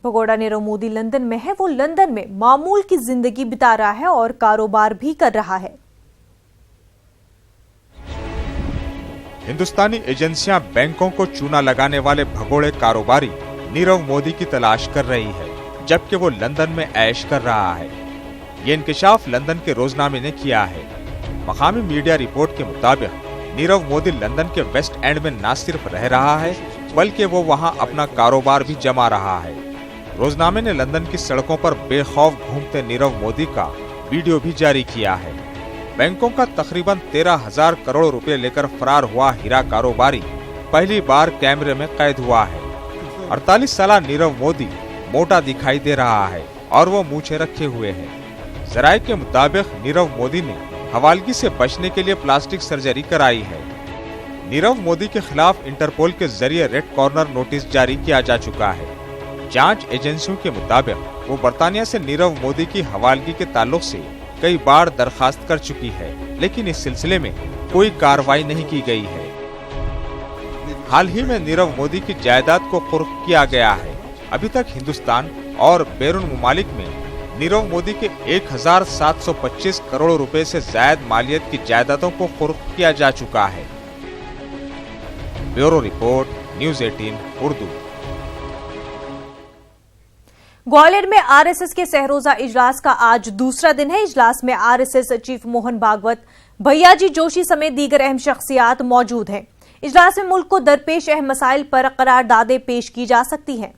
भगोड़ा नीरव मोदी लंदन में है। वो लंदन में मामूल की जिंदगी बिता रहा है और कारोबार भी कर रहा है। हिंदुस्तानी एजेंसियां बैंकों को चूना लगाने वाले भगोड़े कारोबारी नीरव मोदी की तलाश कर रही है, जबकि वो लंदन में ऐश कर रहा है। ये इंकशाफ लंदन के रोजनामे ने किया है। मकामी मीडिया रिपोर्ट के मुताबिक नीरव मोदी लंदन के वेस्ट एंड में न सिर्फ रह रहा है, बल्कि वो वहां अपना कारोबार भी जमा रहा है। रोजनामे ने लंदन की सड़कों पर बेखौफ घूमते नीरव मोदी का वीडियो भी जारी किया है। बैंकों का तकरीबन 13,000 करोड़ रुपए लेकर फरार हुआ हीरा कारोबारी पहली बार कैमरे में कैद हुआ है। 48 साल नीरव मोदी मोटा दिखाई दे रहा है और वो मूछें रखे हुए है। जराये के मुताबिक नीरव मोदी ने हवालगी से बचने के लिए प्लास्टिक सर्जरी कराई है। नीरव मोदी के खिलाफ इंटरपोल के जरिए रेड कॉर्नर नोटिस जारी किया जा चुका है। जांच एजेंसियों के मुताबिक वो बर्तानिया से नीरव मोदी की हवालगी के ताल्लुक से कई बार दरखास्त कर चुकी है, लेकिन इस सिलसिले में कोई कार्रवाई नहीं की गई है। हाल ही में नीरव मोदी की जायदाद को कुर्क किया गया है। अभी तक हिंदुस्तान और बैरून मुमालिक में नीरव मोदी के 1,725 करोड़ रुपए से ज्यादा मालियत की जायदादों को कुर्क किया जा चुका है। Bureau report, news 18 Urdu. Gwalior में आरएसएस के सहरोजा इजलास का आज दूसरा दिन है। इजलास में आरएसएस चीफ मोहन भागवत, भैयाजी जोशी समेत दीगर अहम शख्सियात मौजूद हैं। इजलास में मुल्क को दरपेश अहम मसाइल पर करारदादें पेश की जा सकती हैं।